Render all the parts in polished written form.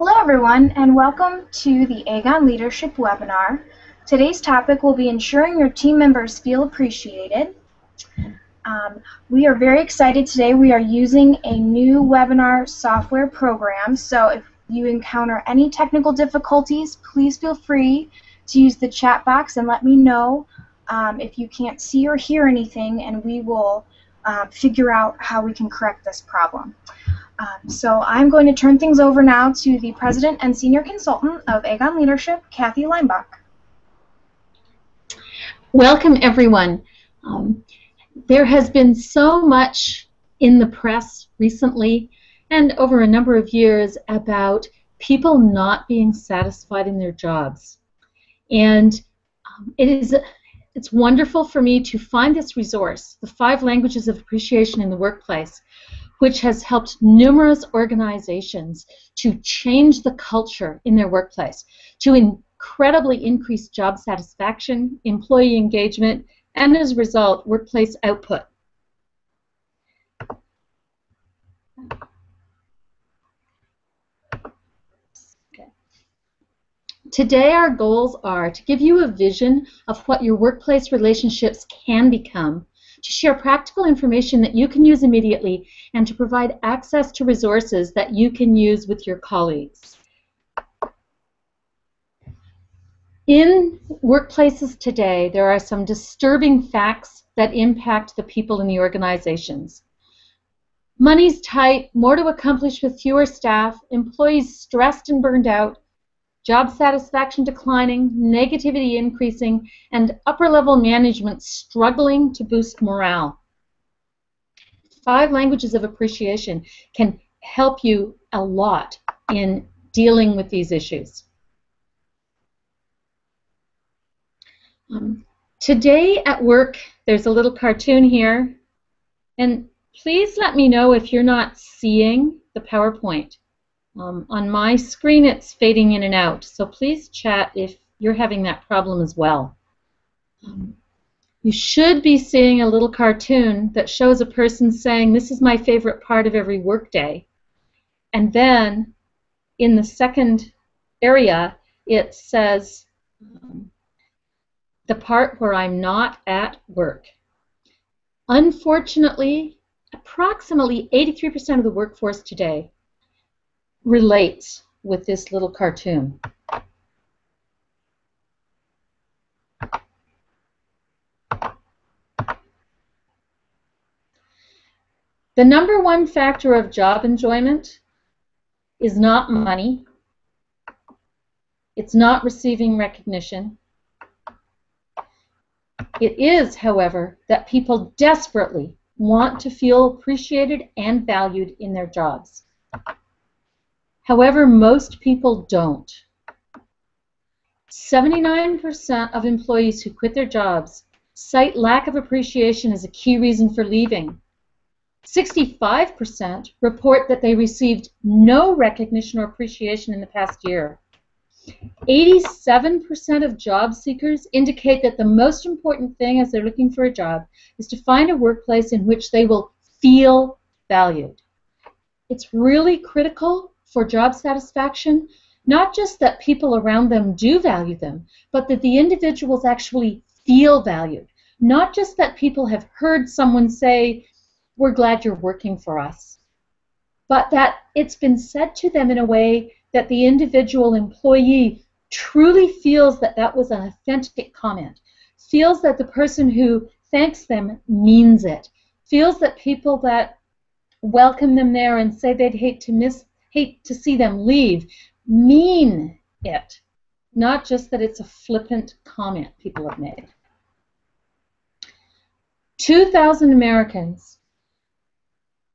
Hello everyone, and welcome to the Agon Leadership webinar. Today's topic will be ensuring your team members feel appreciated. We are very excited today. We are using a new webinar software program, so if you encounter any technical difficulties, please feel free to use the chat box and let me know if you can't see or hear anything, and we will figure out how we can correct this problem. So I'm going to turn things over now to the President and Senior Consultant of Agon Leadership, Kathy Leinbach. Welcome, everyone. There has been so much in the press recently and over a number of years about people not being satisfied in their jobs. And it's wonderful for me to find this resource, the 5 Languages of Appreciation in the Workplace, which has helped numerous organizations to change the culture in their workplace, to incredibly increase job satisfaction, employee engagement, and as a result, workplace output. Today, our goals are to give you a vision of what your workplace relationships can become, to share practical information that you can use immediately, and to provide access to resources that you can use with your colleagues. In workplaces today, there are some disturbing facts that impact the people in the organizations. Money's tight, more to accomplish with fewer staff, employees stressed and burned out, job satisfaction declining, negativity increasing, and upper-level management struggling to boost morale. 5 Languages of Appreciation can help you a lot in dealing with these issues. Today at work, there's a little cartoon here, and please let me know if you're not seeing the PowerPoint. On my screen, it's fading in and out, so please chat if you're having that problem as well. You should be seeing a little cartoon that shows a person saying, "This is my favorite part of every workday." And then in the second area, it says, the part where I'm not at work. Unfortunately, approximately 83% of the workforce today relates with this little cartoon. The #1 factor of job enjoyment is not money. It's not receiving recognition. It is, however, that people desperately want to feel appreciated and valued in their jobs. However, most people don't. 79% of employees who quit their jobs cite lack of appreciation as a key reason for leaving. 65% report that they received no recognition or appreciation in the past year. 87% of job seekers indicate that the most important thing as they're looking for a job is to find a workplace in which they will feel valued. It's really critical for job satisfaction, not just that people around them do value them, but that the individuals actually feel valued. Not just that people have heard someone say, "We're glad you're working for us," but that it's been said to them in a way that the individual employee truly feels that that was an authentic comment, feels that the person who thanks them means it, feels that people that welcome them there and say they'd hate to see them leave mean it, not just that it's a flippant comment people have made. 2,000 Americans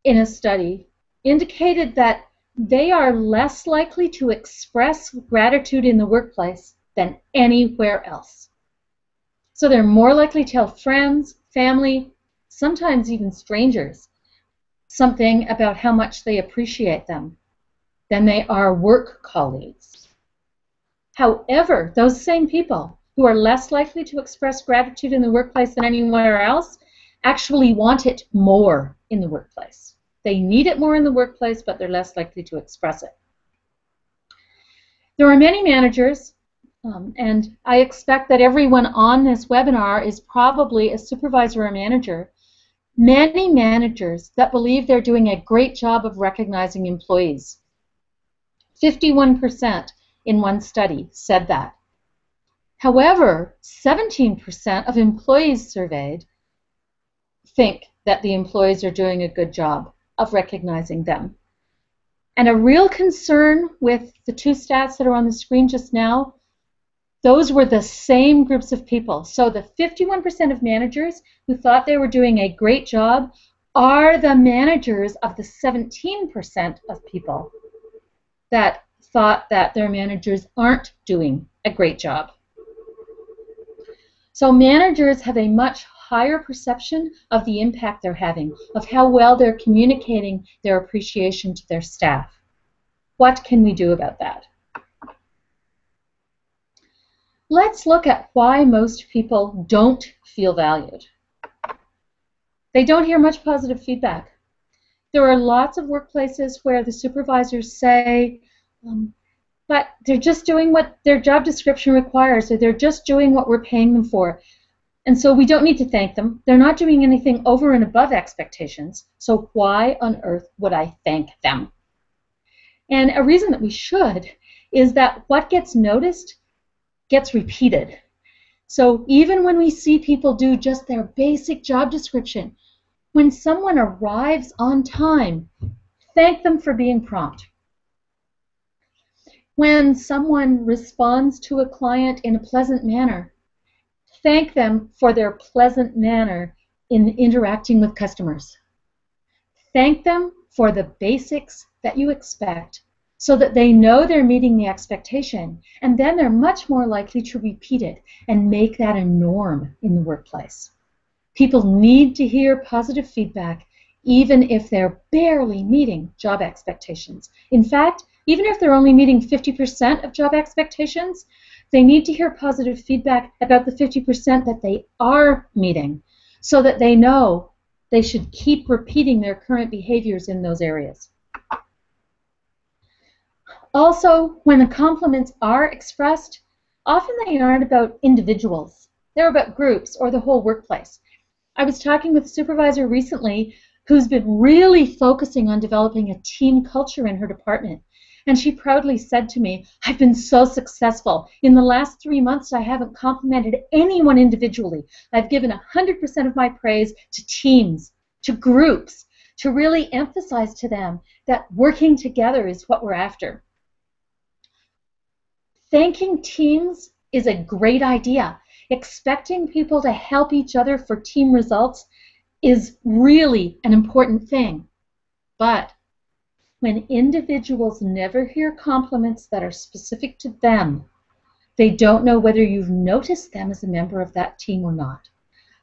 in a study indicated that they are less likely to express gratitude in the workplace than anywhere else. So they're more likely to tell friends, family, sometimes even strangers, something about how much they appreciate them than they are work colleagues. However, those same people who are less likely to express gratitude in the workplace than anywhere else actually want it more in the workplace. They need it more in the workplace, but they're less likely to express it. There are many managers, and I expect that everyone on this webinar is probably a supervisor or manager, many managers that believe they're doing a great job of recognizing employees. 51% in one study said that. However, 17% of employees surveyed think that the employees are doing a good job of recognizing them. And a real concern with the two stats that are on the screen just now, those were the same groups of people. So the 51% of managers who thought they were doing a great job are the managers of the 17% of people that thought that their managers aren't doing a great job. So managers have a much higher perception of the impact they're having, of how well they're communicating their appreciation to their staff. What can we do about that? Let's look at why most people don't feel valued. They don't hear much positive feedback. There are lots of workplaces where the supervisors say, but they're just doing what their job description requires, or they're just doing what we're paying them for. And so we don't need to thank them. They're not doing anything over and above expectations. So why on earth would I thank them? And a reason that we should is that what gets noticed gets repeated. So even when we see people do just their basic job description, when someone arrives on time, thank them for being prompt. When someone responds to a client in a pleasant manner, thank them for their pleasant manner in interacting with customers. Thank them for the basics that you expect so that they know they're meeting the expectation, and then they're much more likely to repeat it and make that a norm in the workplace. People need to hear positive feedback even if they're barely meeting job expectations. In fact, even if they're only meeting 50% of job expectations, they need to hear positive feedback about the 50% that they are meeting so that they know they should keep repeating their current behaviors in those areas. Also, when the compliments are expressed, often they aren't about individuals. They're about groups or the whole workplace. I was talking with a supervisor recently who's been really focusing on developing a team culture in her department. And she proudly said to me, I've been so successful. In the last 3 months, I haven't complimented anyone individually. I've given 100% of my praise to teams, to groups, to really emphasize to them that working together is what we're after. Thanking teams is a great idea. Expecting people to help each other for team results is really an important thing. But when individuals never hear compliments that are specific to them, they don't know whether you've noticed them as a member of that team or not.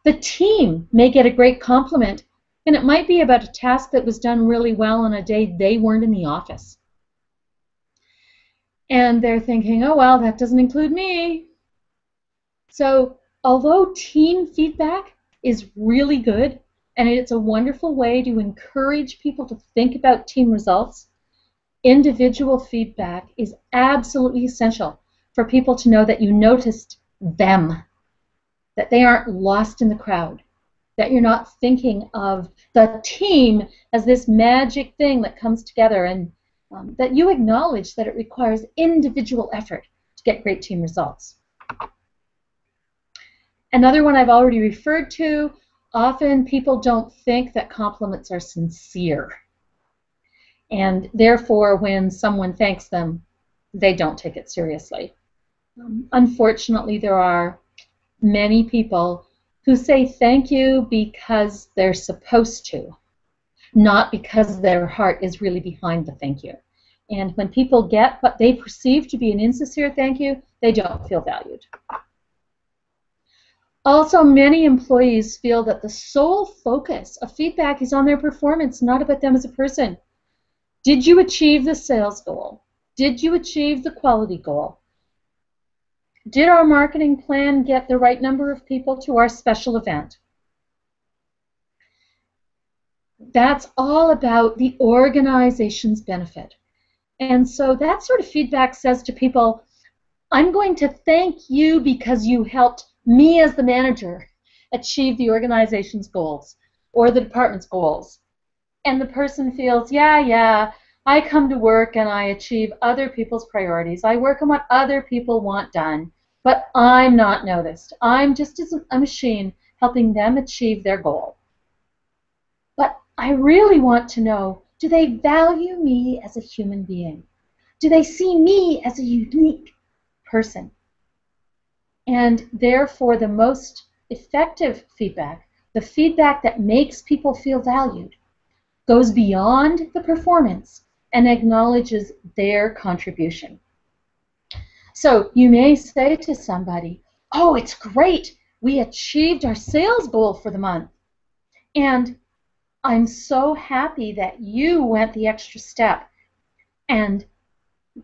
The team may get a great compliment, and it might be about a task that was done really well on a day they weren't in the office. And they're thinking, oh, well, that doesn't include me. So although team feedback is really good, and it's a wonderful way to encourage people to think about team results, individual feedback is absolutely essential for people to know that you noticed them, that they aren't lost in the crowd, that you're not thinking of the team as this magic thing that comes together, and that you acknowledge that it requires individual effort to get great team results. Another one I've already referred to, often people don't think that compliments are sincere. And therefore, when someone thanks them, they don't take it seriously. Unfortunately, there are many people who say thank you because they're supposed to, not because their heart is really behind the thank you. And when people get what they perceive to be an insincere thank you, they don't feel valued. Also, many employees feel that the sole focus of feedback is on their performance, not about them as a person. Did you achieve the sales goal? Did you achieve the quality goal? Did our marketing plan get the right number of people to our special event? That's all about the organization's benefit. And so that sort of feedback says to people, I'm going to thank you because you helped me as the manager achieve the organization's goals or the department's goals. And the person feels, yeah, I come to work and I achieve other people's priorities. I work on what other people want done, but I'm not noticed. I'm just as a machine helping them achieve their goal. But I really want to know, do they value me as a human being? Do they see me as a unique person? And therefore, the most effective feedback, the feedback that makes people feel valued, goes beyond the performance and acknowledges their contribution. So you may say to somebody, oh, it's great, we achieved our sales goal for the month. And I'm so happy that you went the extra step and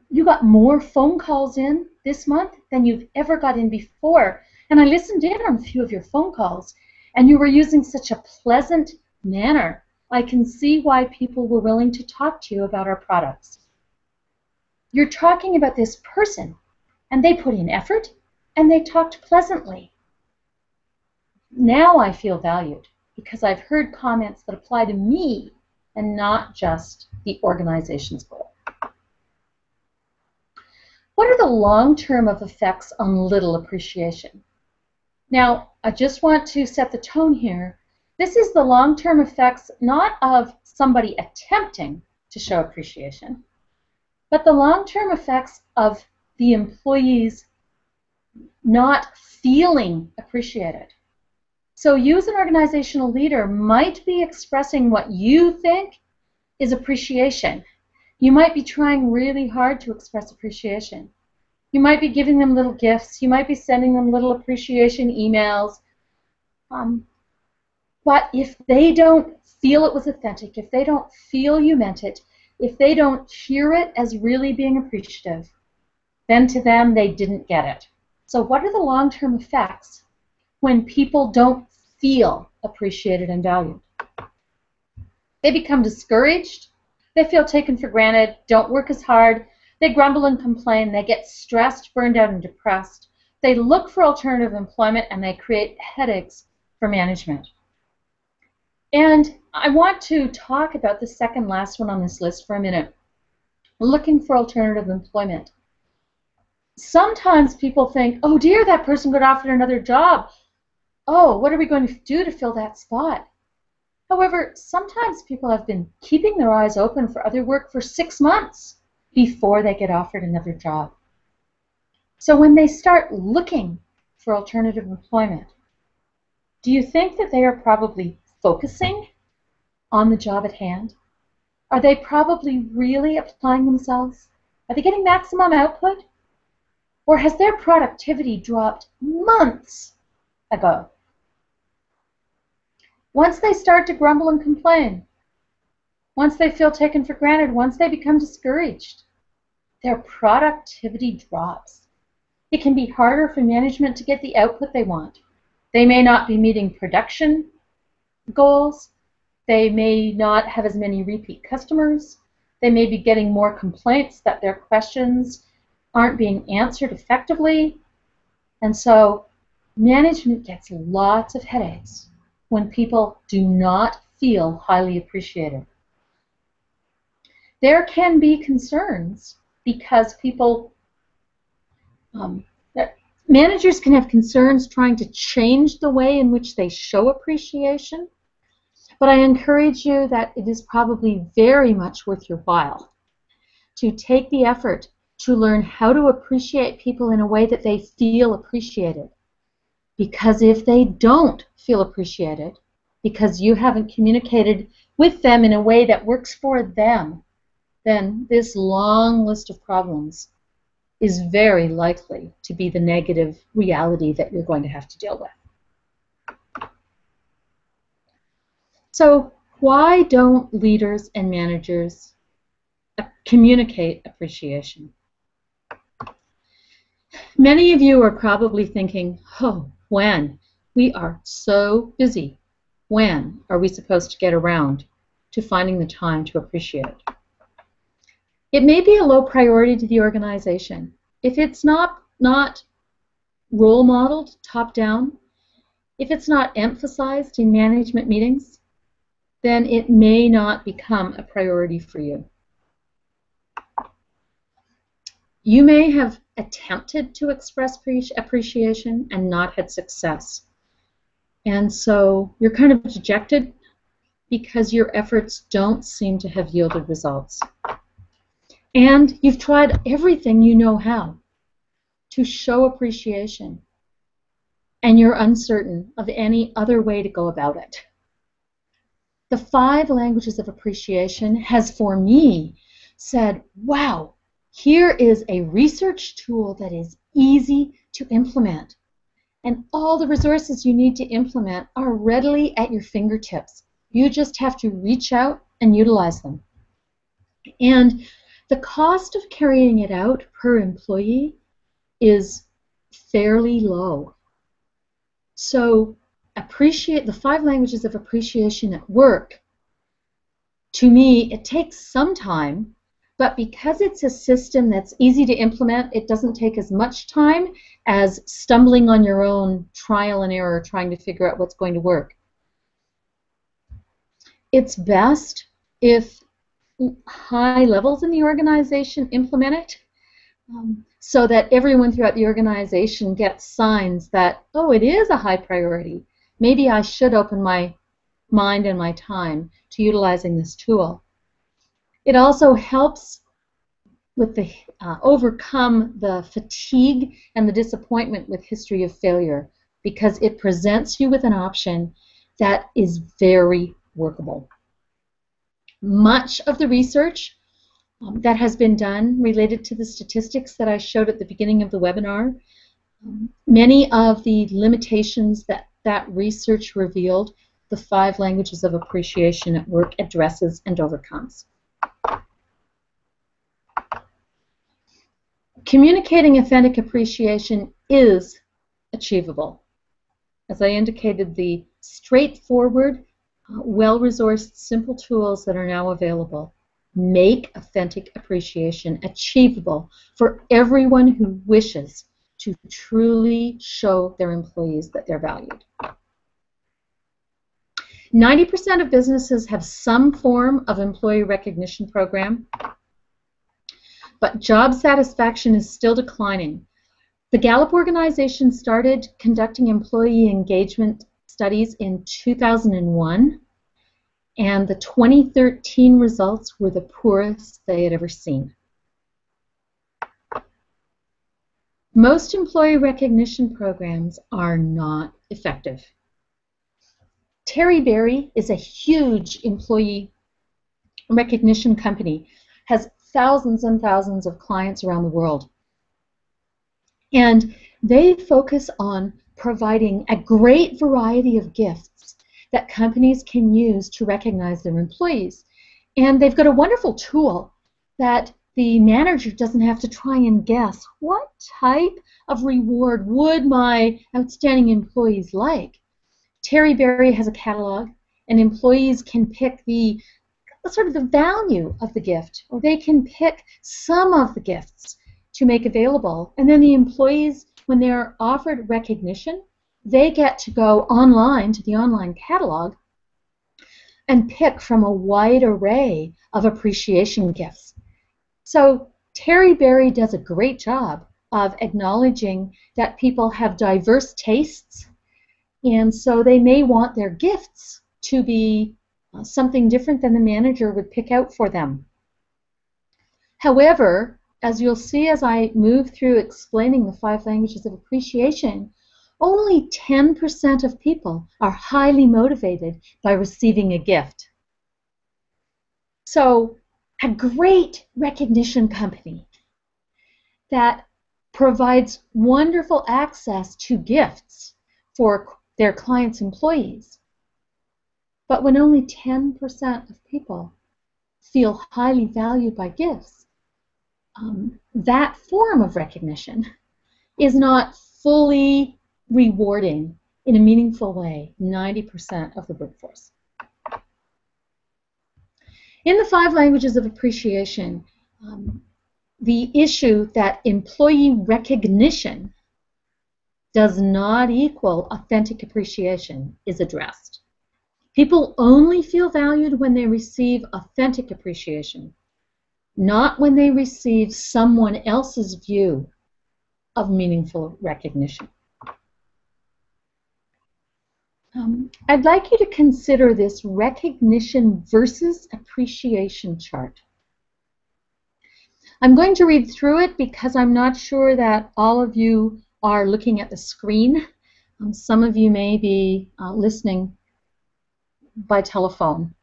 you got more phone calls in this month than you've ever got in before. And I listened in on a few of your phone calls, and you were using such a pleasant manner. I can see why people were willing to talk to you about our products. You're talking about this person, and they put in effort, and they talked pleasantly. Now I feel valued because I've heard comments that apply to me and not just the organization's goal. What are the long-term effects on little appreciation? Now, I just want to set the tone here. This is the long-term effects not of somebody attempting to show appreciation, but the long-term effects of the employees not feeling appreciated. So you as an organizational leader might be expressing what you think is appreciation. You might be trying really hard to express appreciation. You might be giving them little gifts. You might be sending them little appreciation emails. But if they don't feel it was authentic, if they don't feel you meant it, if they don't hear it as really being appreciative, then to them they didn't get it. So what are the long-term effects when people don't feel appreciated and valued? They become discouraged. They feel taken for granted, don't work as hard. They grumble and complain. They get stressed, burned out, and depressed. They look for alternative employment, and they create headaches for management. And I want to talk about the second last one on this list for a minute, looking for alternative employment. Sometimes people think, oh dear, that person got offered another job. Oh, what are we going to do to fill that spot? However, sometimes people have been keeping their eyes open for other work for 6 months before they get offered another job. So when they start looking for alternative employment, do you think that they are probably focusing on the job at hand? Are they probably really applying themselves? Are they getting maximum output? Or has their productivity dropped months ago? Once they start to grumble and complain, once they feel taken for granted, once they become discouraged, their productivity drops. It can be harder for management to get the output they want. They may not be meeting production goals. They may not have as many repeat customers. They may be getting more complaints that their questions aren't being answered effectively. And so management gets lots of headaches when people do not feel highly appreciated. There can be concerns because managers can have concerns trying to change the way in which they show appreciation, but I encourage you that it is probably very much worth your while to take the effort to learn how to appreciate people in a way that they feel appreciated. Because if they don't feel appreciated, because you haven't communicated with them in a way that works for them, then this long list of problems is very likely to be the negative reality that you're going to have to deal with. So why don't leaders and managers communicate appreciation? Many of you are probably thinking, oh, when? We are so busy. When are we supposed to get around to finding the time to appreciate? It may be a low priority to the organization. If it's not role modeled top down, if it's not emphasized in management meetings, then it may not become a priority for you. You may have attempted to express appreciation and not had success. And so you're kind of dejected because your efforts don't seem to have yielded results. And you've tried everything you know how to show appreciation, and you're uncertain of any other way to go about it. The 5 languages of appreciation has, for me, said, wow, here is a research tool that is easy to implement. And all the resources you need to implement are readily at your fingertips. You just have to reach out and utilize them. And the cost of carrying it out per employee is fairly low. So appreciate the 5 languages of appreciation at work. To me, it takes some time, but because it's a system that's easy to implement, it doesn't take as much time as stumbling on your own, trial and error, trying to figure out what's going to work. It's best if high levels in the organization implement it, so that everyone throughout the organization gets signs that, oh, it is a high priority. Maybe I should open my mind and my time to utilizing this tool. It also helps with the overcome the fatigue and the disappointment with history of failure, because it presents you with an option that is very workable. Much of the research that has been done related to the statistics that I showed at the beginning of the webinar, many of the limitations that research revealed, the 5 languages of appreciation at work addresses and overcomes. Communicating authentic appreciation is achievable. As I indicated, the straightforward, well-resourced, simple tools that are now available make authentic appreciation achievable for everyone who wishes to truly show their employees that they're valued. 90% of businesses have some form of employee recognition program, but job satisfaction is still declining. The Gallup organization started conducting employee engagement studies in 2001, and the 2013 results were the poorest they had ever seen. Most employee recognition programs are not effective. Terry Berry is a huge employee recognition company, has thousands and thousands of clients around the world. And they focus on providing a great variety of gifts that companies can use to recognize their employees. And they've got a wonderful tool that the manager doesn't have to try and guess what type of reward would my outstanding employees like. Terry Berry has a catalog, and employees can pick the sort of the value of the gift, or they can pick some of the gifts to make available. And then the employees, when they're offered recognition, they get to go online to the online catalog and pick from a wide array of appreciation gifts. So Terry Berry does a great job of acknowledging that people have diverse tastes, and so they may want their gifts to be something different than the manager would pick out for them. However, as you'll see as I move through explaining the 5 languages of appreciation, only 10% of people are highly motivated by receiving a gift. So a great recognition company that provides wonderful access to gifts for their clients' employees, but when only 10% of people feel highly valued by gifts, that form of recognition is not fully rewarding in a meaningful way 90% of the workforce. In the 5 languages of appreciation, the issue that employee recognition does not equal authentic appreciation is addressed. People only feel valued when they receive authentic appreciation, not when they receive someone else's view of meaningful recognition. I'd like you to consider this recognition versus appreciation chart. I'm going to read through it because I'm not sure that all of you are looking at the screen. Some of you may be listening by telephone.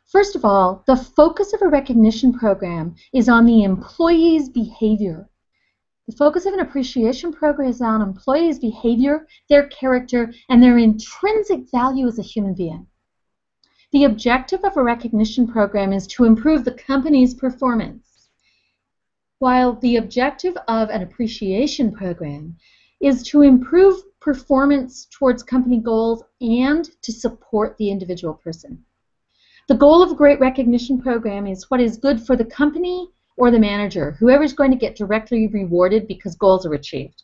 First of all, the focus of a recognition program is on the employee's behavior. The focus of an appreciation program is on employees' behavior, their character, and their intrinsic value as a human being. The objective of a recognition program is to improve the company's performance, while the objective of an appreciation program is to improve performance towards company goals and to support the individual person. The goal of a great recognition program is what is good for the company or the manager, whoever's going to get directly rewarded because goals are achieved.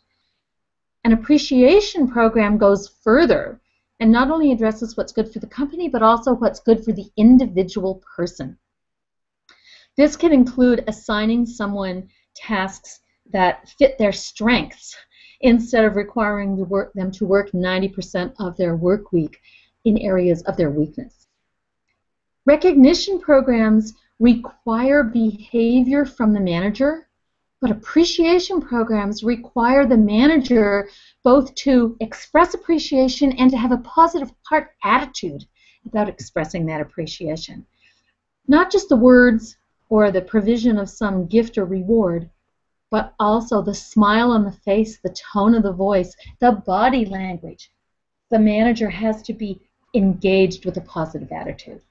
An appreciation program goes further and not only addresses what's good for the company, but also what's good for the individual person. This can include assigning someone tasks that fit their strengths instead of requiring them to work 90% of their work week in areas of their weakness. Recognition programs require behavior from the manager, but appreciation programs require the manager both to express appreciation and to have a positive heart attitude about expressing that appreciation. Not just the words or the provision of some gift or reward, but also the smile on the face, the tone of the voice, the body language. The manager has to be engaged with a positive attitude.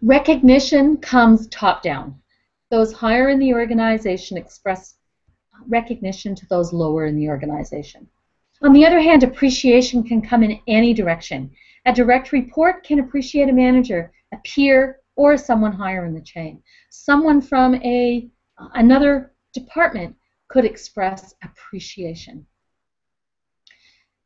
Recognition comes top down. Those higher in the organization express recognition to those lower in the organization. On the other hand, appreciation can come in any direction. A direct report can appreciate a manager, a peer, or someone higher in the chain. Someone from another department could express appreciation.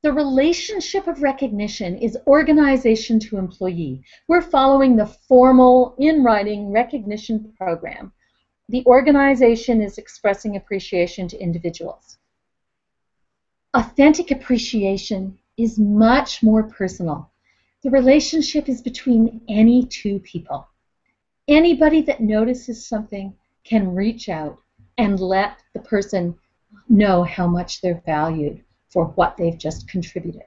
The relationship of recognition is organization to employee. We're following the formal, in-writing recognition program. The organization is expressing appreciation to individuals. Authentic appreciation is much more personal. The relationship is between any two people. Anybody that notices something can reach out and let the person know how much they're valued for what they've just contributed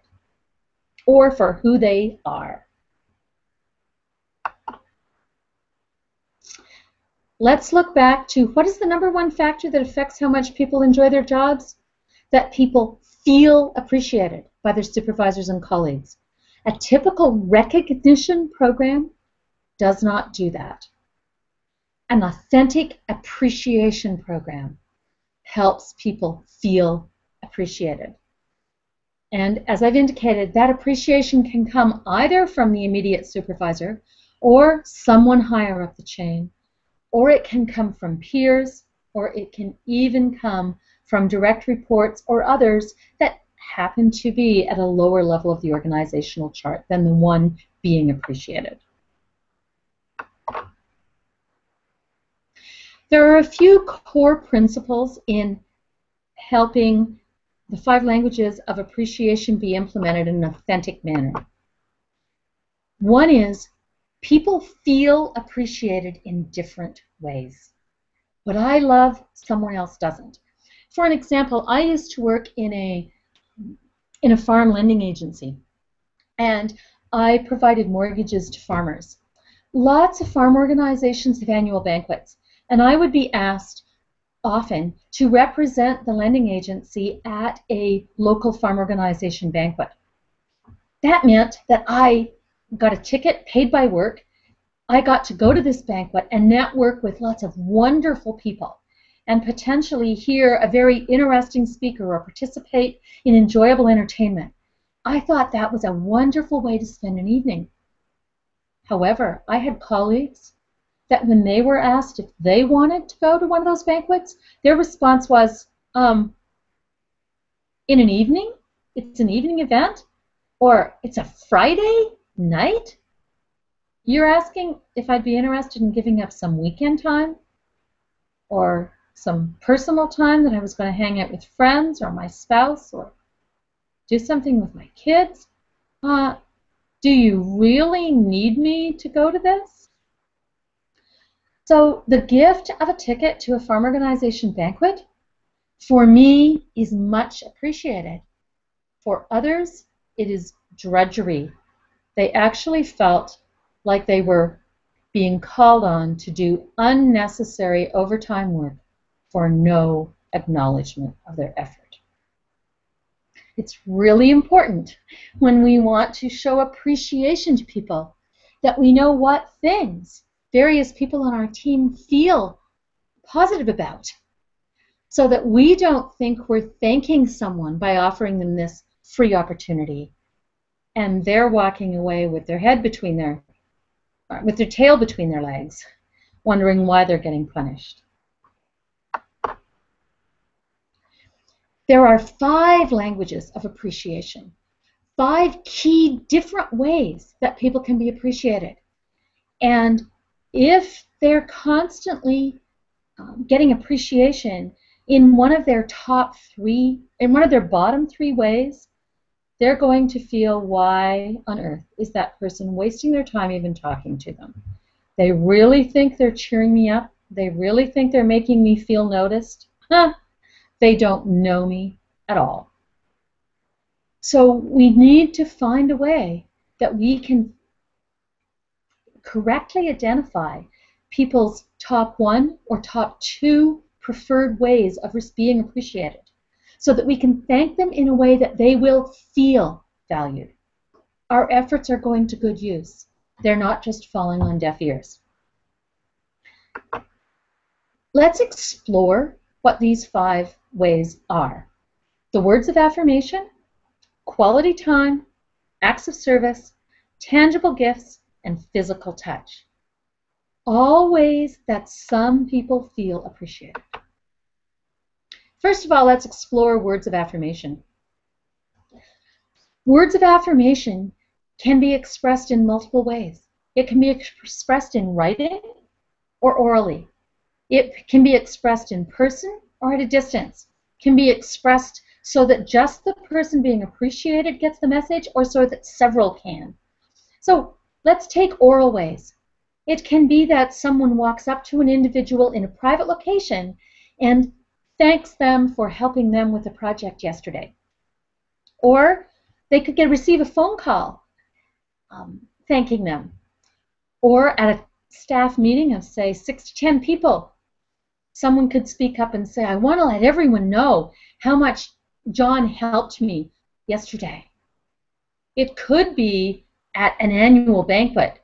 or for who they are. Let's look back to what is the number one factor that affects how much people enjoy their jobs? That people feel appreciated by their supervisors and colleagues. A typical recognition program does not do that. An authentic appreciation program helps people feel appreciated. And as I've indicated, that appreciation can come either from the immediate supervisor or someone higher up the chain, or it can come from peers, or it can even come from direct reports or others that happen to be at a lower level of the organizational chart than the one being appreciated. There are a few core principles in helping the 5 languages of appreciation be implemented in an authentic manner. One is people feel appreciated in different ways. What I love, someone else doesn't. For an example, I used to work in a farm lending agency, and I provided mortgages to farmers. Lots of farm organizations have annual banquets, and I would be asked often to represent the lending agency at a local farm organization banquet. That meant that I got a ticket paid by work. I got to go to this banquet and network with lots of wonderful people and potentially hear a very interesting speaker or participate in enjoyable entertainment. I thought that was a wonderful way to spend an evening. However, I had colleagues that when they were asked if they wanted to go to one of those banquets, their response was, in an evening? It's an evening event? Or it's a Friday night? You're asking if I'd be interested in giving up some weekend time or some personal time that I was going to hang out with friends or my spouse or do something with my kids? Do you really need me to go to this? So the gift of a ticket to a farm organization banquet, for me, is much appreciated. For others, it is drudgery. They actually felt like they were being called on to do unnecessary overtime work for no acknowledgement of their effort. It's really important when we want to show appreciation to people that we know what things various people on our team feel positive about, so that we don't think we're thanking someone by offering them this free opportunity and they're walking away with their tail between their legs, wondering why they're getting punished. There are 5 languages of appreciation, 5 key different ways that people can be appreciated. And if they're constantly getting appreciation in one of their bottom 3 ways, they're going to feel, why on earth is that person wasting their time even talking to them? They really think they're cheering me up. They really think they're making me feel noticed. They don't know me at all. So we need to find a way that we can correctly identify people's top 1 or top 2 preferred ways of being appreciated, so that we can thank them in a way that they will feel valued. Our efforts are going to good use. They're not just falling on deaf ears. Let's explore what these 5 ways are. The words of affirmation, quality time, acts of service, tangible gifts, and physical touch. All ways that some people feel appreciated. First of all, let's explore words of affirmation. Words of affirmation can be expressed in multiple ways. It can be expressed in writing or orally. It can be expressed in person or at a distance. It can be expressed so that just the person being appreciated gets the message, or so that several can. So let's take oral ways. It can be that someone walks up to an individual in a private location and thanks them for helping them with a project yesterday. Or they could receive a phone call thanking them. Or at a staff meeting of, say, 6 to 10 people, someone could speak up and say, I want to let everyone know how much John helped me yesterday. It could be at an annual banquet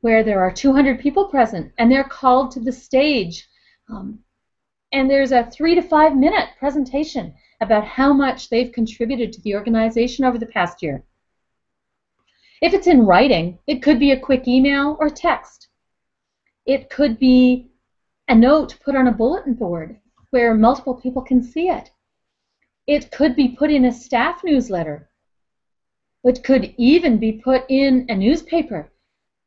where there are 200 people present and they're called to the stage and there's a 3 to 5 minute presentation about how much they've contributed to the organization over the past year. If it's in writing, it could be a quick email or text. It could be a note put on a bulletin board where multiple people can see it. It could be put in a staff newsletter. It could even be put in a newspaper.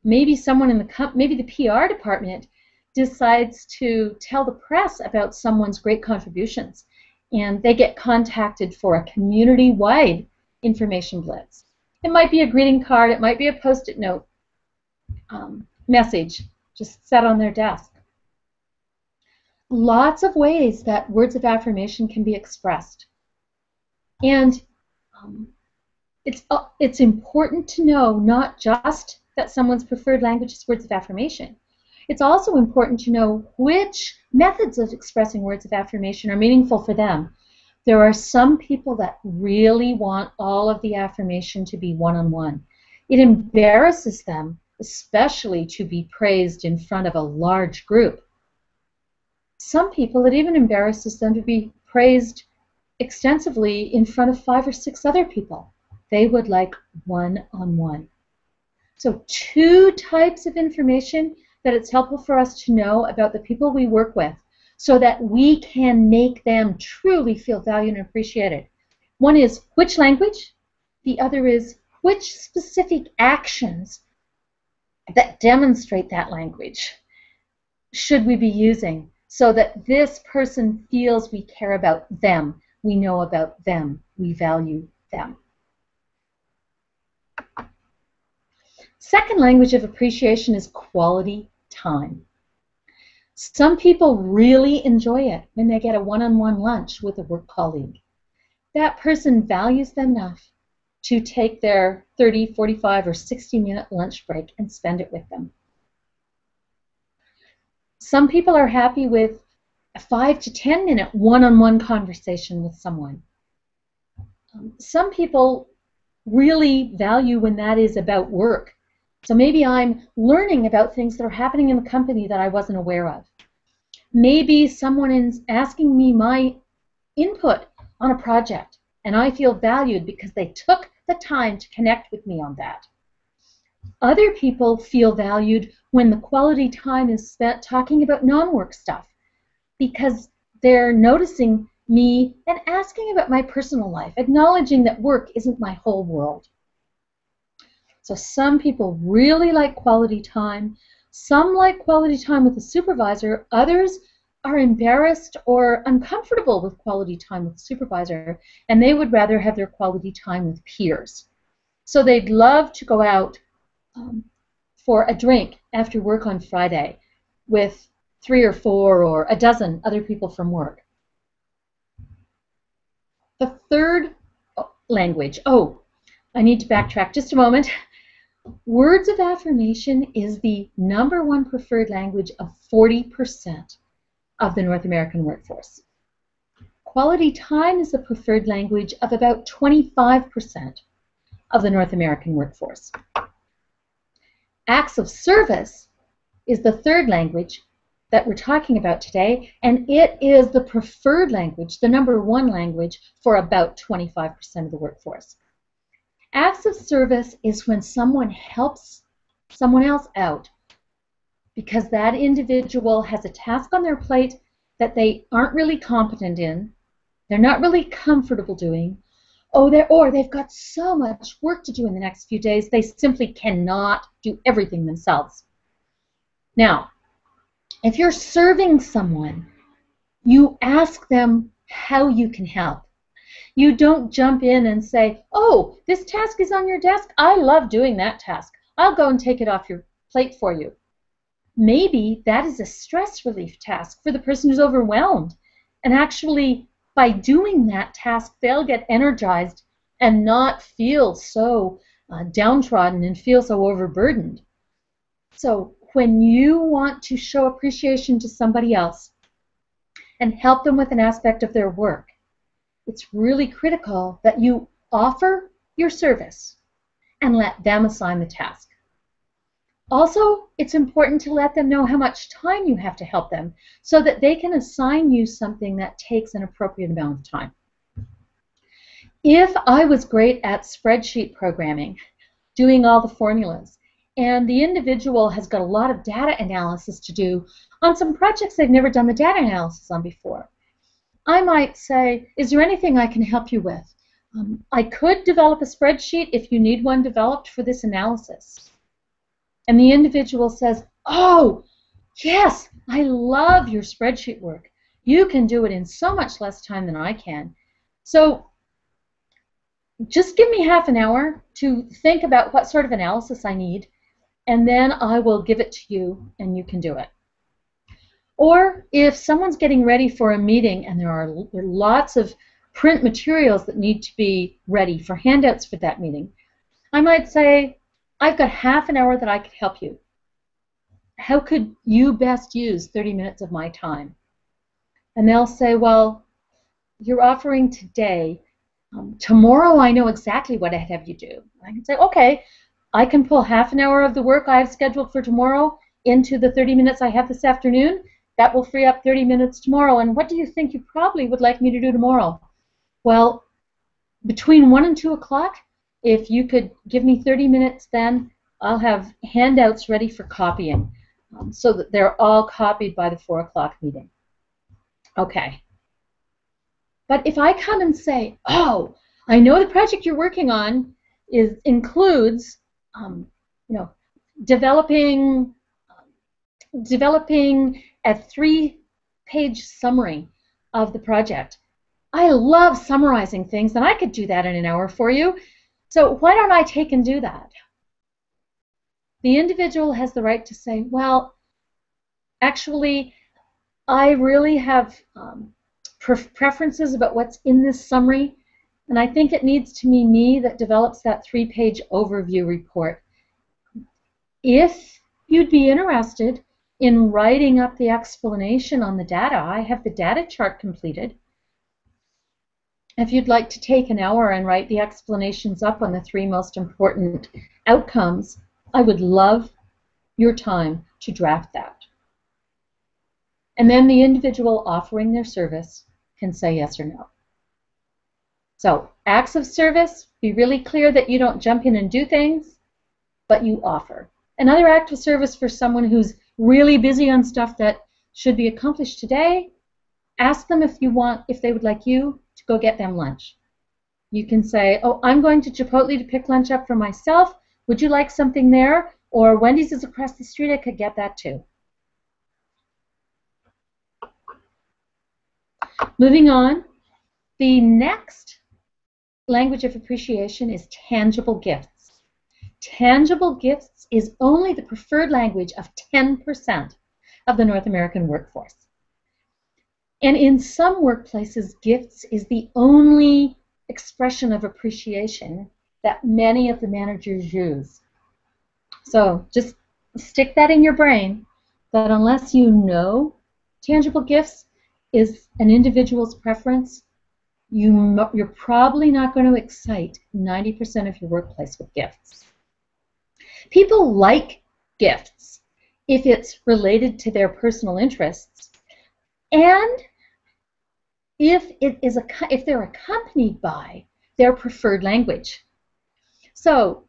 Maybe someone in maybe the PR department decides to tell the press about someone's great contributions, and they get contacted for a community-wide information blitz. It might be a greeting card. It might be a Post-it note message just set on their desk. Lots of ways that words of affirmation can be expressed. And it's important to know not just that someone's preferred language is words of affirmation. It's also important to know which methods of expressing words of affirmation are meaningful for them. There are some people that really want all of the affirmation to be one-on-one. It embarrasses them, especially to be praised in front of a large group. Some people, it even embarrasses them to be praised extensively in front of 5 or 6 other people. They would like one-on-one. So 2 types of information that it's helpful for us to know about the people we work with so that we can make them truly feel valued and appreciated. One is which language, the other is which specific actions that demonstrate that language should we be using so that this person feels we care about them, we know about them, we value them. Second language of appreciation is quality time. Some people really enjoy it when they get a one-on-one lunch with a work colleague. That person values them enough to take their 30, 45, or 60-minute lunch break and spend it with them. Some people are happy with a 5 to 10-minute one-on-one conversation with someone. Some people really value when that is about work. So maybe I'm learning about things that are happening in the company that I wasn't aware of. Maybe someone is asking me my input on a project, and I feel valued because they took the time to connect with me on that. Other people feel valued when the quality time is spent talking about non-work stuff because they're noticing me and asking about my personal life, acknowledging that work isn't my whole world. So some people really like quality time. Some like quality time with a supervisor. Others are embarrassed or uncomfortable with quality time with a supervisor, and they would rather have their quality time with peers. So they'd love to go out for a drink after work on Friday with 3 or 4 or a dozen other people from work. The third language, I need to backtrack just a moment. Words of affirmation is the #1 preferred language of 40% of the North American workforce. Quality time is the preferred language of about 25% of the North American workforce. Acts of service is the third language that we're talking about today, and it is the preferred language, the #1 language for about 25% of the workforce. Acts of service is when someone helps someone else out because that individual has a task on their plate that they aren't really competent in, they're not really comfortable doing, or they've got so much work to do in the next few days, they simply cannot do everything themselves. Now, if you're serving someone, you ask them how you can help. You don't jump in and say, "Oh, this task is on your desk. I love doing that task. I'll go and take it off your plate for you." Maybe that is a stress relief task for the person who's overwhelmed. And actually, by doing that task, they'll get energized and not feel so downtrodden and feel so overburdened. So when you want to show appreciation to somebody else and help them with an aspect of their work, it's really critical that you offer your service and let them assign the task. Also, it's important to let them know how much time you have to help them so that they can assign you something that takes an appropriate amount of time. If I was great at spreadsheet programming, doing all the formulas, and the individual has got a lot of data analysis to do on some projects they've never done the data analysis on before, I might say, "Is there anything I can help you with? I could develop a spreadsheet if you need one developed for this analysis." And the individual says, "Oh, yes, I love your spreadsheet work. You can do it in so much less time than I can. So just give me half an hour to think about what sort of analysis I need, and then I will give it to you and you can do it." Or if someone's getting ready for a meeting and there are lots of print materials that need to be ready for handouts for that meeting, I might say, "I've got half an hour that I could help you. How could you best use 30 minutes of my time?" And they'll say, "Well, you're offering today. Tomorrow I know exactly what I'd have you do." I can say, "Okay, I can pull half an hour of the work I have scheduled for tomorrow into the 30 minutes I have this afternoon. That will free up 30 minutes tomorrow. And what do you think you probably would like me to do tomorrow?" "Well, between 1 and 2 o'clock, if you could give me 30 minutes then, I'll have handouts ready for copying. so that they're all copied by the 4 o'clock meeting. Okay. But if I come and say, oh, I know the project you're working on includes, developing a 3-page summary of the project. I love summarizing things, and I could do that in an hour for you. So why don't I take and do that? The individual has the right to say, well, actually, I really have preferences about what's in this summary, and I think it needs to be me that develops that 3-page overview report. If you'd be interested in writing up the explanation on the data, I have the data chart completed. If you'd like to take an hour and write the explanations up on the 3 most important outcomes, I would love your time to draft that. And then the individual offering their service can say yes or no. So, acts of service, be really clear that you don't jump in and do things, but you offer. Another act of service for someone who's really busy on stuff that should be accomplished today, ask them if they would like you to go get them lunch. You can say, oh, I'm going to Chipotle to pick lunch up for myself. Would you like something there? Or Wendy's is across the street, I could get that too. Moving on, the next language of appreciation is tangible gifts. Tangible gifts is only the preferred language of 10% of the North American workforce. And in some workplaces, gifts is the only expression of appreciation that many of the managers use. So just stick that in your brain, that unless you know tangible gifts is an individual's preference, you're probably not going to excite 90% of your workplace with gifts. People like gifts if it's related to their personal interests, and if they're accompanied by their preferred language. So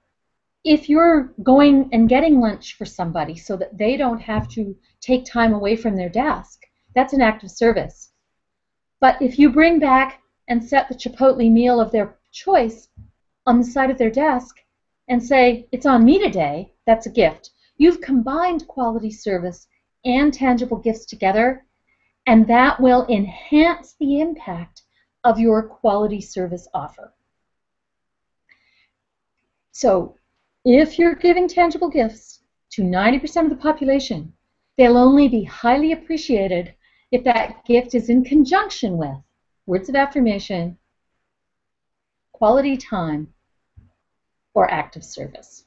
if you're going and getting lunch for somebody so that they don't have to take time away from their desk, that's an act of service. But if you bring back and set the Chipotle meal of their choice on the side of their desk and say, it's on me today, that's a gift. You've combined quality service and tangible gifts together, and that will enhance the impact of your quality service offer. So if you're giving tangible gifts to 90% of the population, they'll only be highly appreciated if that gift is in conjunction with words of affirmation, quality time, or act of service.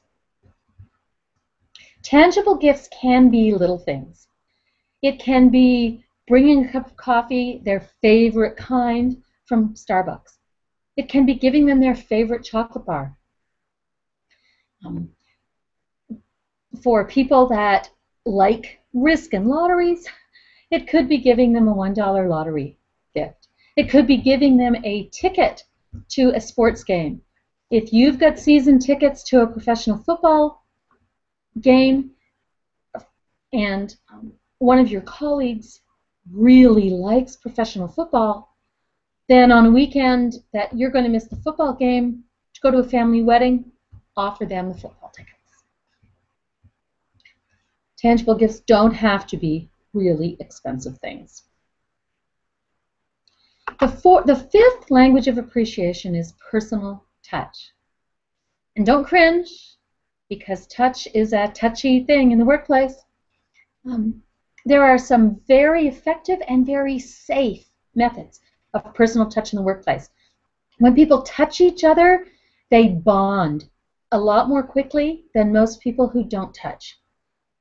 Tangible gifts can be little things. It can be bringing a cup of coffee, their favorite kind, from Starbucks. It can be giving them their favorite chocolate bar. For people that like risk and lotteries, it could be giving them a $1 lottery gift. It could be giving them a ticket to a sports game. If you've got season tickets to a professional football game and one of your colleagues really likes professional football, then on a weekend that you're going to miss the football game to go to a family wedding, offer them the football tickets. Tangible gifts don't have to be really expensive things. The fifth language of appreciation is personal touch. And don't cringe, because touch is a touchy thing in the workplace. There are some very effective and very safe methods of personal touch in the workplace. When people touch each other, they bond a lot more quickly than most people who don't touch.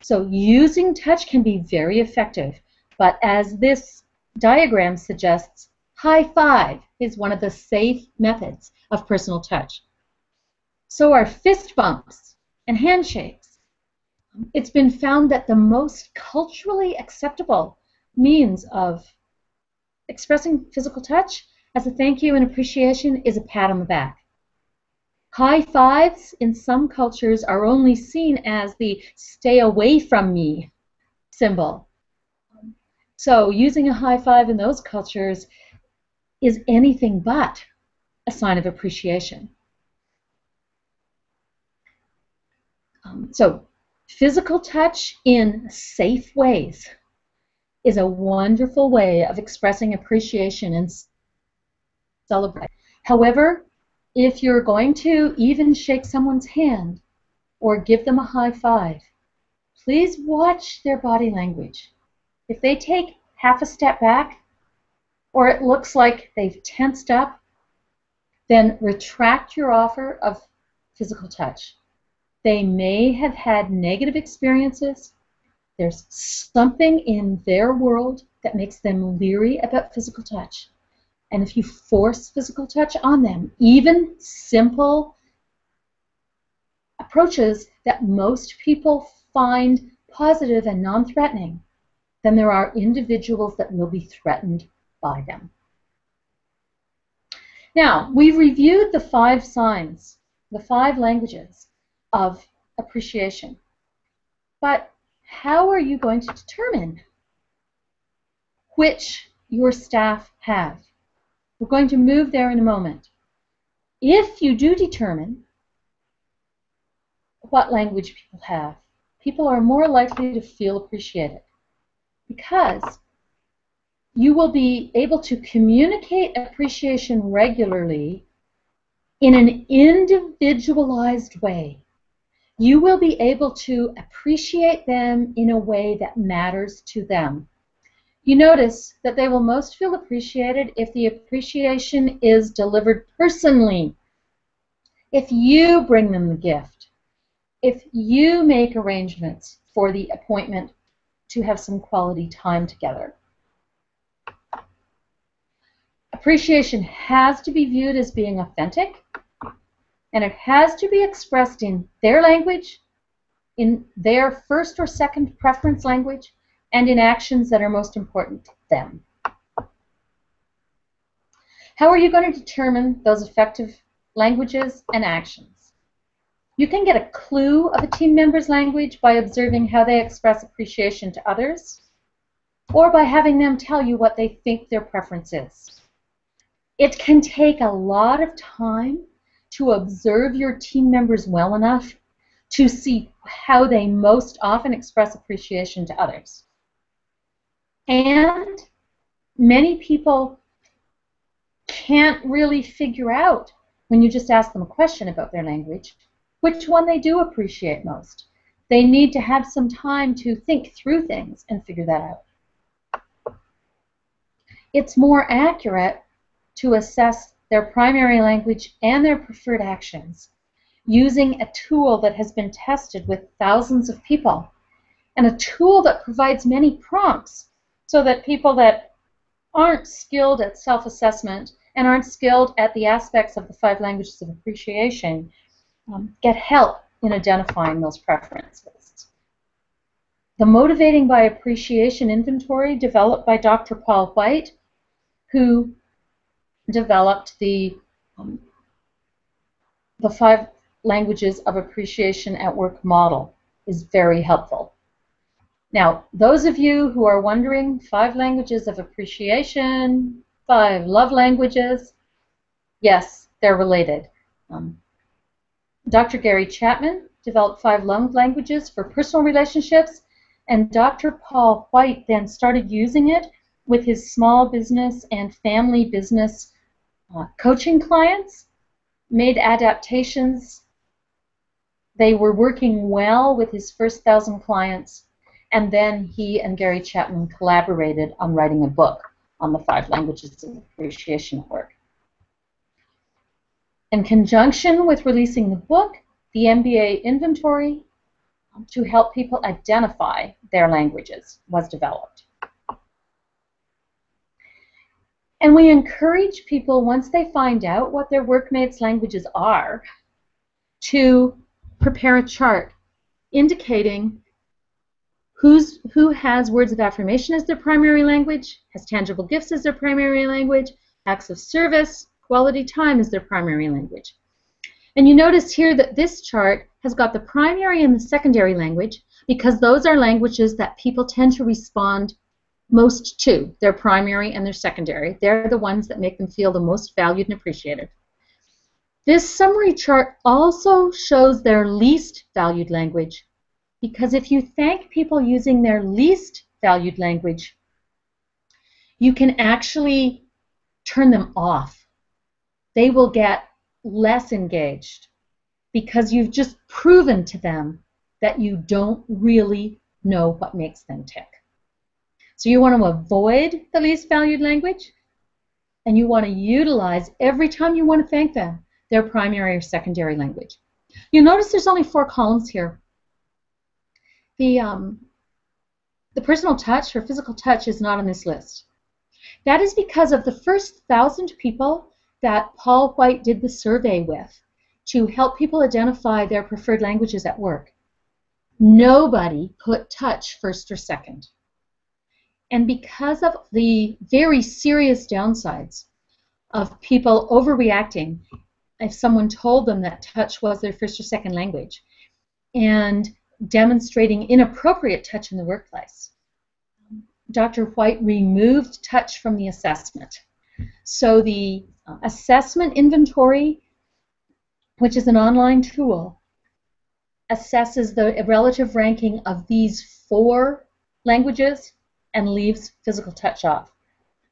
So using touch can be very effective, but as this diagram suggests, high five is one of the safe methods of personal touch. So are fist bumps and handshakes. It's been found that the most culturally acceptable means of expressing physical touch as a thank you and appreciation is a pat on the back. High fives in some cultures are only seen as the stay away from me symbol. So using a high five in those cultures is anything but a sign of appreciation. So physical touch in safe ways is a wonderful way of expressing appreciation and celebrating. However, if you're going to even shake someone's hand or give them a high five, please watch their body language. If they take half a step back, or it looks like they've tensed up, then retract your offer of physical touch. They may have had negative experiences. There's something in their world that makes them leery about physical touch. And if you force physical touch on them, even simple approaches that most people find positive and non-threatening, then there are individuals that will be threatened by them. Now, we've reviewed the 5 signs, the 5 languages of appreciation. But how are you going to determine which your staff have? We're going to move there in a moment. If you do determine what language people have, people are more likely to feel appreciated because you will be able to communicate appreciation regularly in an individualized way. You will be able to appreciate them in a way that matters to them. You notice that they will most feel appreciated if the appreciation is delivered personally. If you bring them the gift, if you make arrangements for the appointment to have some quality time together. Appreciation has to be viewed as being authentic, and it has to be expressed in their language, in their first or second preference language, and in actions that are most important to them. How are you going to determine those effective languages and actions? You can get a clue of a team member's language by observing how they express appreciation to others, or by having them tell you what they think their preference is. It can take a lot of time to observe your team members well enough to see how they most often express appreciation to others. And many people can't really figure out, when you just ask them a question about their language, which one they do appreciate most. They need to have some time to think through things and figure that out. It's more accurate to assess their primary language and their preferred actions using a tool that has been tested with thousands of people, and a tool that provides many prompts so that people that aren't skilled at self-assessment and aren't skilled at the aspects of the 5 languages of appreciation get help in identifying those preferences. The Motivating by Appreciation Inventory, developed by Dr. Paul White, who developed the 5 languages of appreciation at work model, is very helpful. Now, those of you who are wondering, 5 languages of appreciation, 5 love languages, yes, they're related. Dr. Gary Chapman developed 5 love languages for personal relationships, and Dr. Paul White then started using it with his small business and family business coaching clients, made adaptations. They were working well with his first 1,000 clients, and then he and Gary Chapman collaborated on writing a book on the 5 languages of appreciation at work. In conjunction with releasing the book, the MBA inventory to help people identify their languages was developed. And we encourage people, once they find out what their workmates' languages are, to prepare a chart indicating who has words of affirmation as their primary language, has tangible gifts as their primary language, acts of service, quality time as their primary language. And you notice here that this chart has got the primary and the secondary language because those are languages that people tend to respond most to, their primary and their secondary. They're the ones that make them feel the most valued and appreciated. This summary chart also shows their least valued language because if you thank people using their least valued language, you can actually turn them off. They will get less engaged because you've just proven to them that you don't really know what makes them tick. So you want to avoid the least valued language, and you want to utilize, every time you want to thank them, their primary or secondary language. You'll notice there's only 4 columns here. The personal touch or physical touch is not on this list. That is because of the first 1,000 people that Paul White did the survey with to help people identify their preferred languages at work. Nobody put touch first or second. And because of the very serious downsides of people overreacting if someone told them that touch was their first or second language and demonstrating inappropriate touch in the workplace, Dr. White removed touch from the assessment. So the assessment inventory, which is an online tool, assesses the relative ranking of these 4 languages and leaves physical touch off.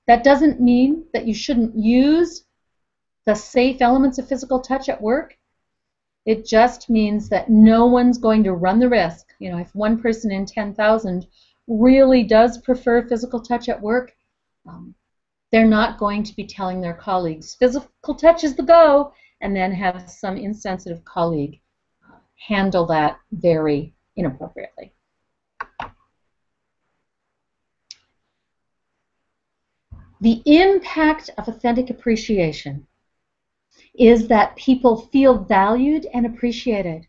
That doesn't mean that you shouldn't use the safe elements of physical touch at work. It just means that no one's going to run the risk. You know, if one person in 10,000 really does prefer physical touch at work, they're not going to be telling their colleagues, physical touch is the go, and then have some insensitive colleague handle that very inappropriately. The impact of authentic appreciation is that people feel valued and appreciated.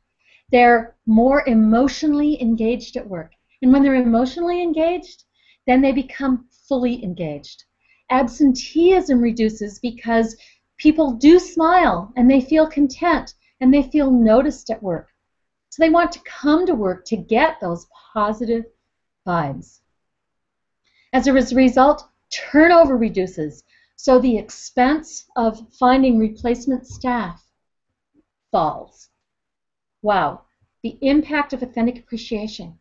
They're more emotionally engaged at work. And when they're emotionally engaged, then they become fully engaged. Absenteeism reduces because people do smile and they feel content and they feel noticed at work. So they want to come to work to get those positive vibes. As a result, turnover reduces, so the expense of finding replacement staff falls. Wow, the impact of authentic appreciation.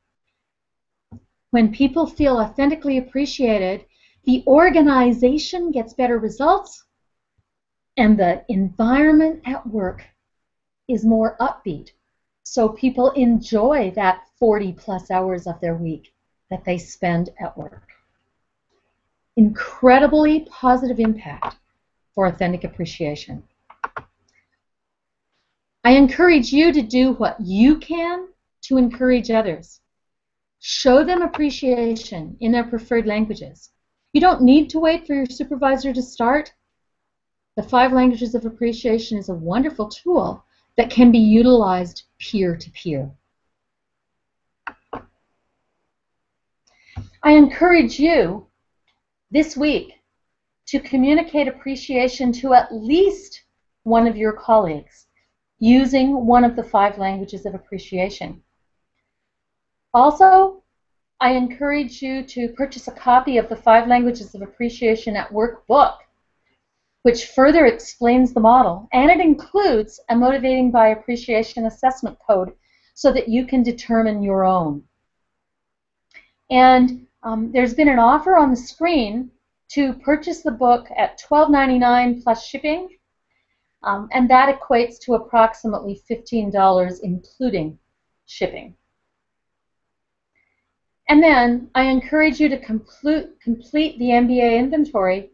When people feel authentically appreciated, the organization gets better results and the environment at work is more upbeat. So people enjoy that 40+ hours of their week that they spend at work. Incredibly positive impact for authentic appreciation. I encourage you to do what you can to encourage others. Show them appreciation in their preferred languages. You don't need to wait for your supervisor to start. The 5 languages of appreciation is a wonderful tool that can be utilized peer-to-peer. I encourage you this week to communicate appreciation to at least one of your colleagues using one of the 5 languages of appreciation. Also, I encourage you to purchase a copy of the 5 Languages of Appreciation at Work book, which further explains the model, and it includes a Motivating by Appreciation assessment code so that you can determine your own. And there's been an offer on the screen to purchase the book at $12.99 plus shipping, and that equates to approximately $15 including shipping. And then I encourage you to complete the MBA inventory,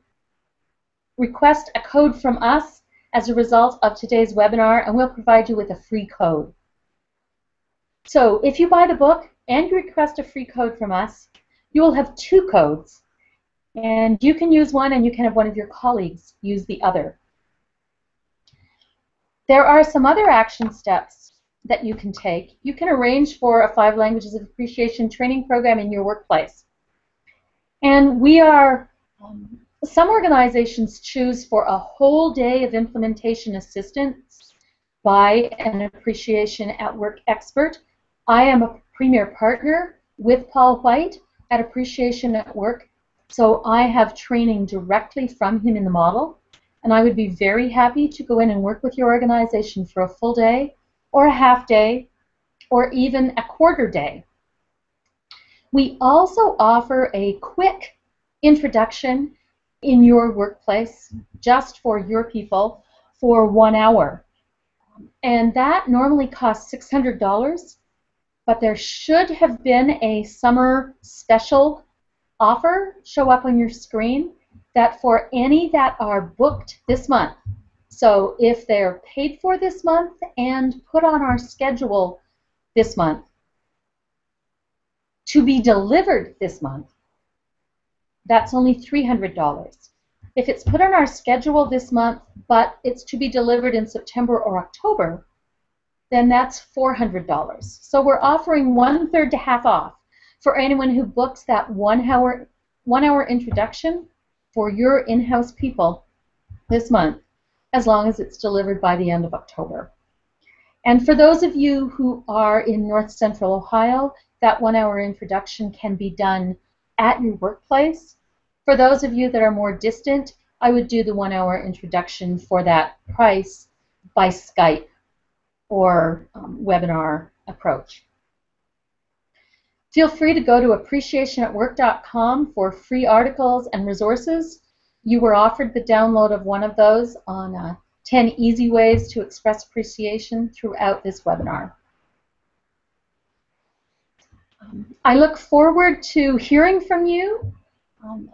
request a code from us as a result of today's webinar, and we'll provide you with a free code. So if you buy the book and you request a free code from us, you will have 2 codes, and you can use one and you can have one of your colleagues use the other. There are some other action steps that you can take. You can arrange for a 5 Languages of Appreciation training program in your workplace. And we are, some organizations choose for a whole day of implementation assistance by an Appreciation at Work expert. I am a premier partner with Paul White at Appreciation at Work, so I have training directly from him in the model, and I would be very happy to go in and work with your organization for a full day or a half day or even a quarter day. We also offer a quick introduction in your workplace just for your people for 1 hour. And that normally costs $600, but there should have been a summer special offer show up on your screen that for any that are booked this month, so if they're paid for this month and put on our schedule this month, to be delivered this month, that's only $300. If it's put on our schedule this month, but it's to be delivered in September or October, then that's $400. So we're offering 1/3 to half off for anyone who books that 1 hour introduction for your in-house people this month, as long as it's delivered by the end of October. And for those of you who are in North Central Ohio, that 1 hour introduction can be done at your workplace. For those of you that are more distant, I would do the 1 hour introduction for that price by Skype or webinar approach. Feel free to go to appreciationatwork.com for free articles and resources. You were offered the download of one of those on 10 easy ways to express appreciation throughout this webinar. I look forward to hearing from you.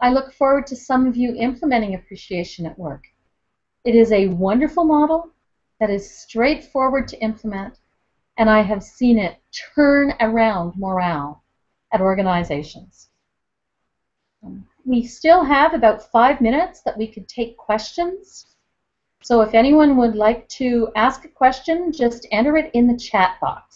I look forward to some of you implementing Appreciation at Work. It is a wonderful model that is straightforward to implement, and I have seen it turn around morale at organizations. We still have about 5 minutes that we could take questions. So if anyone would like to ask a question, just enter it in the chat box.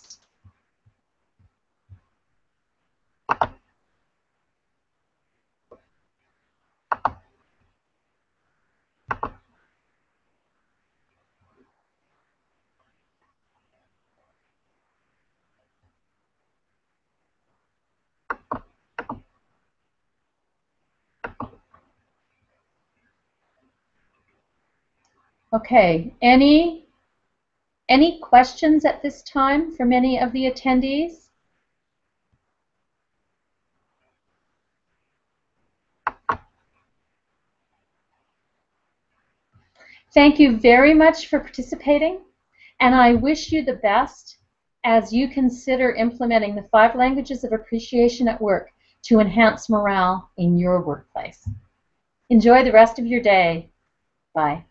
Okay, any questions at this time from any of the attendees? Thank you very much for participating, and I wish you the best as you consider implementing the 5 languages of appreciation at work to enhance morale in your workplace. Enjoy the rest of your day. Bye.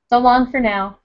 So long for now.